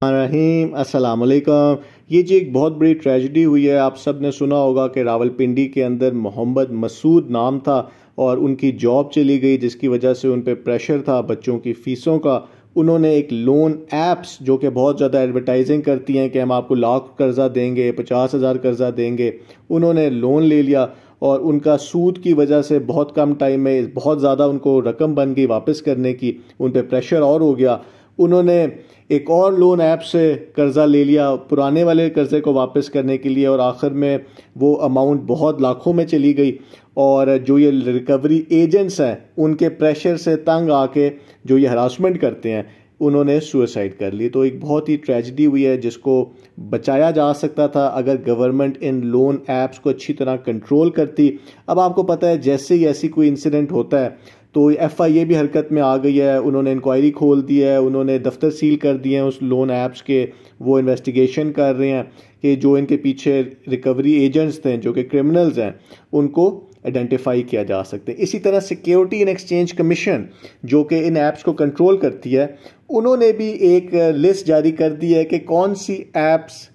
रहीम अस्सलाम वालेकुम। ये जी एक बहुत बड़ी ट्रेजेडी हुई है। आप सब ने सुना होगा कि रावलपिंडी के अंदर मोहम्मद मसूद नाम था और उनकी जॉब चली गई, जिसकी वजह से उन पर प्रेशर था बच्चों की फ़ीसों का। उन्होंने एक लोन ऐप्स जो कि बहुत ज़्यादा एडवर्टाइजिंग करती हैं कि हम आपको लाख कर्जा देंगे, 50,000 कर्जा देंगे, उन्होंने लोन ले लिया और उनका सूद की वजह से बहुत कम टाइम में बहुत ज़्यादा उनको रकम बन गई वापस करने की। उन पर प्रेशर और हो गया। उन्होंने एक और लोन ऐप से कर्ज़ा ले लिया पुराने वाले कर्ज़े को वापस करने के लिए, और आखिर में वो अमाउंट बहुत लाखों में चली गई। और जो ये रिकवरी एजेंट्स हैं उनके प्रेशर से तंग आके जो ये हरासमेंट करते हैं, उन्होंने सुसाइड कर ली। तो एक बहुत ही ट्रेजेडी हुई है जिसको बचाया जा सकता था अगर गवर्नमेंट इन लोन ऐप्स को अच्छी तरह कंट्रोल करती। अब आपको पता है जैसे ही ऐसी कोई इंसिडेंट होता है तो FIA भी हरकत में आ गई है। उन्होंने इंक्वायरी खोल दी है, उन्होंने दफ्तर सील कर दिए हैं उस लोन ऐप्स के। वो इन्वेस्टिगेशन कर रहे हैं कि जो इनके पीछे रिकवरी एजेंट्स थे जो कि क्रिमिनल्स हैं, उनको आइडेंटिफाई किया जा सकते हैं। इसी तरह सिक्योरिटी एंड एक्सचेंज कमीशन जो कि इन ऐप्स को कंट्रोल करती है, उन्होंने भी एक लिस्ट जारी कर दी है कि कौन सी ऐप्स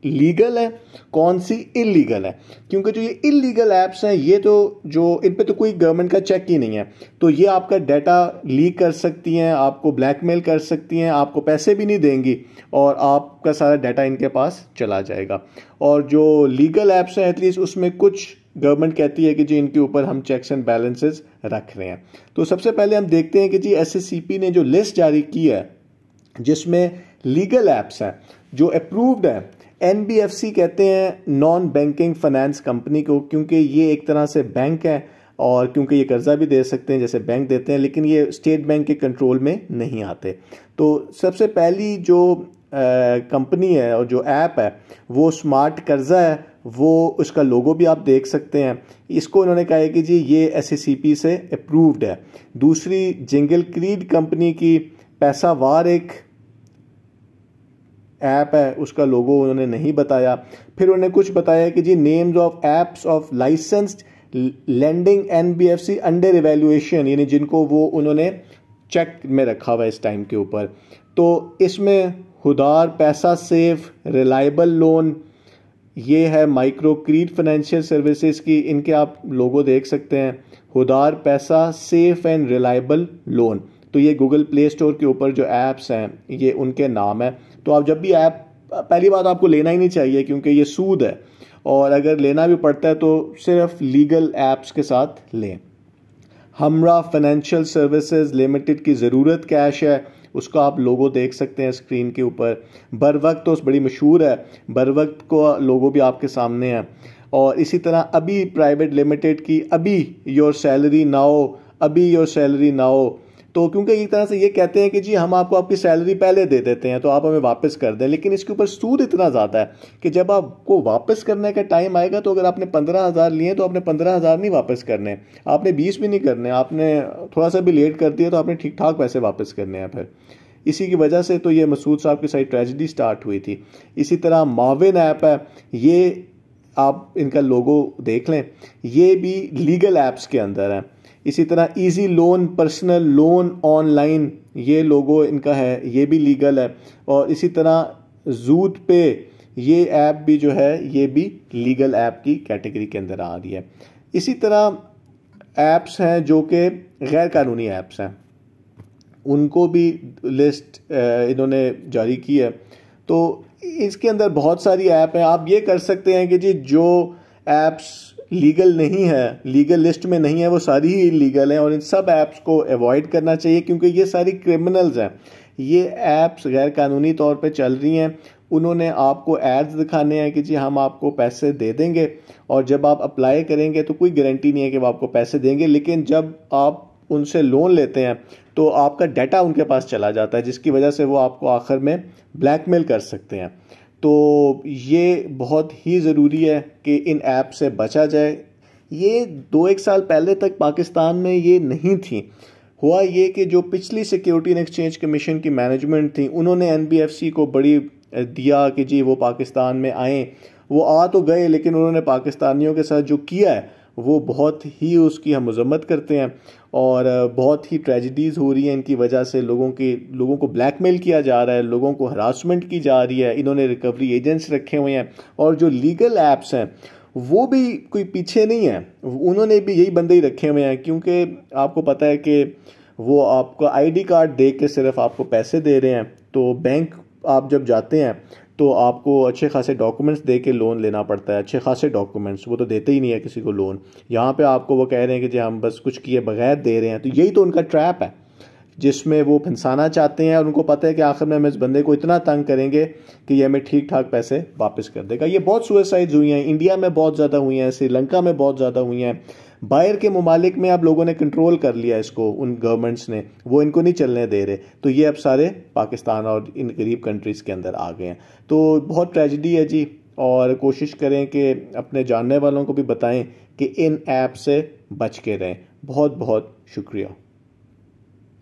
लीगल है, कौन सी इलीगल है। क्योंकि जो ये इलीगल ऐप्स हैं, ये तो जो इन पे तो कोई गवर्नमेंट का चेक ही नहीं है, तो ये आपका डाटा लीक कर सकती हैं, आपको ब्लैकमेल कर सकती हैं, आपको पैसे भी नहीं देंगी और आपका सारा डाटा इनके पास चला जाएगा। और जो लीगल ऐप्स हैं एटलीस्ट उसमें कुछ गवर्नमेंट कहती है कि जी इनके ऊपर हम चेक्स एंड बैलेंसेस रख रहे हैं। तो सबसे पहले हम देखते हैं कि जी SSCP ने जो लिस्ट जारी की है जिसमें लीगल ऐप्स हैं जो अप्रूव्ड है। NBFC कहते हैं नॉन बैंकिंग फाइनेंस कंपनी को, क्योंकि ये एक तरह से बैंक है और क्योंकि ये कर्जा भी दे सकते हैं जैसे बैंक देते हैं, लेकिन ये स्टेट बैंक के कंट्रोल में नहीं आते। तो सबसे पहली जो कंपनी है और जो ऐप है वो स्मार्ट कर्जा है। वो उसका लोगो भी आप देख सकते हैं। इसको उन्होंने कहा है कि जी ये SSCP से अप्रूव्ड है। दूसरी जिंगल क्रीड कंपनी की पैसावार एक ऐप है, उसका लोगो उन्होंने नहीं बताया। फिर उन्होंने कुछ बताया कि जी names of apps of licensed lending NBFC under evaluation, यानी जिनको वो उन्होंने चेक में रखा हुआ है इस टाइम के ऊपर। तो इसमें हुदार, पैसा सेफ, रिलायबल लोन, ये है माइक्रो क्रीड फाइनेंशियल सर्विसेज की, इनके आप लोगो देख सकते हैं। हुदार, पैसा, सेफ एंड रिलायबल लोन। तो ये गूगल प्ले स्टोर के ऊपर जो ऐप्स हैं ये उनके नाम है। तो आप जब भी ऐप, पहली बात आपको लेना ही नहीं चाहिए क्योंकि ये सूद है, और अगर लेना भी पड़ता है तो सिर्फ लीगल ऐप्स के साथ लें। हमरा फाइनेंशियल सर्विसेज लिमिटेड की ज़रूरत कैश है, उसका आप लोगो देख सकते हैं स्क्रीन के ऊपर। बरवक्त तो बड़ी मशहूर है, बरवक्त को लोगो भी आपके सामने है। और इसी तरह अभी प्राइवेट लिमिटेड की अभी योर सैलरी नाउ, अभी योर सैलरी नाउ। तो क्योंकि एक तरह से ये कहते हैं कि जी हम आपको आपकी सैलरी पहले दे देते हैं तो आप हमें वापस कर दें, लेकिन इसके ऊपर सूद इतना ज़्यादा है कि जब आपको वापस करने का टाइम आएगा तो अगर आपने 15,000 लिए तो आपने 15,000 नहीं वापस करने, आपने 20 भी नहीं करने, आपने थोड़ा सा भी लेट कर दिया तो आपने ठीक ठाक पैसे वापस करने हैं। फिर इसी की वजह से तो ये मसूद साहब की सारी ट्रेजेडी स्टार्ट हुई थी। इसी तरह माविन ऐप है, ये आप इनका लोगो देख लें, ये भी लीगल ऐप्स के अंदर है। इसी तरह easy loan, personal loan online, ये लोगो इनका है, ये भी लीगल है। और इसी तरह जूद पे, ये ऐप भी जो है ये भी लीगल ऐप की कैटेगरी के अंदर आ रही है। इसी तरह ऐप्स हैं जो कि गैर कानूनी ऐप्स हैं, उनको भी लिस्ट इन्होंने जारी की है। तो इसके अंदर बहुत सारी ऐप हैं। आप ये कर सकते हैं कि जी जो ऐप्स लीगल नहीं है, लीगल लिस्ट में नहीं है, वो सारी ही इलीगल हैं और इन सब ऐप्स को अवॉइड करना चाहिए क्योंकि ये सारी क्रिमिनल्स हैं। ये ऐप्स गैर कानूनी तौर पे चल रही हैं। उन्होंने आपको एड्स दिखाने हैं कि जी हम आपको पैसे दे देंगे, और जब आप अप्लाई करेंगे तो कोई गारंटी नहीं है कि वो आपको पैसे देंगे, लेकिन जब आप उनसे लोन लेते हैं तो आपका डाटा उनके पास चला जाता है, जिसकी वजह से वो आपको आखिर में ब्लैकमेल कर सकते हैं। तो ये बहुत ही ज़रूरी है कि इन ऐप से बचा जाए। ये 2-1 साल पहले तक पाकिस्तान में ये नहीं थी। हुआ ये कि जो पिछली सिक्योरिटी एंड एक्सचेंज कमीशन की मैनेजमेंट थी, उन्होंने NBFC को बड़ी दिया कि जी वो पाकिस्तान में आएँ। वो आ तो गए, लेकिन उन्होंने पाकिस्तानियों के साथ जो किया है वो बहुत ही उसकी हम मजम्मत करते हैं और बहुत ही ट्रेजिडीज़ हो रही हैं इनकी वजह से। लोगों को ब्लैकमेल किया जा रहा है, लोगों को हरासमेंट की जा रही है। इन्होंने रिकवरी एजेंट्स रखे हुए हैं और जो लीगल ऐप्स हैं वो भी कोई पीछे नहीं है, उन्होंने भी यही बंदे ही रखे हुए हैं, क्योंकि आपको पता है कि वो आपको आईडी कार्ड दे के सिर्फ आपको पैसे दे रहे हैं। तो बैंक आप जब जाते हैं तो आपको अच्छे खासे डॉक्यूमेंट्स दे के लोन लेना पड़ता है, अच्छे खासे डॉक्यूमेंट्स, वो तो देते ही नहीं है किसी को लोन। यहाँ पे आपको वो कह रहे हैं कि जी हम बस कुछ किए बगैर दे रहे हैं। तो यही तो उनका ट्रैप है जिसमें वो फंसाना चाहते हैं और उनको पता है कि आखिर में हम इस बंदे को इतना तंग करेंगे कि ये हमें ठीक ठाक पैसे वापस कर देगा। ये बहुत सुसाइड्स हुई हैं, इंडिया में बहुत ज़्यादा हुई हैं, श्रीलंका में बहुत ज़्यादा हुई हैं। बाहर के ममालिक में अब लोगों ने कंट्रोल कर लिया इसको, उन गवर्नमेंट्स ने, वो इनको नहीं चलने दे रहे। तो ये अब सारे पाकिस्तान और इन गरीब कंट्रीज़ के अंदर आ गए हैं। तो बहुत ट्रेजिडी है जी, और कोशिश करें कि अपने जानने वालों को भी बताएं कि इन ऐप से बच के रहें। बहुत बहुत शुक्रिया।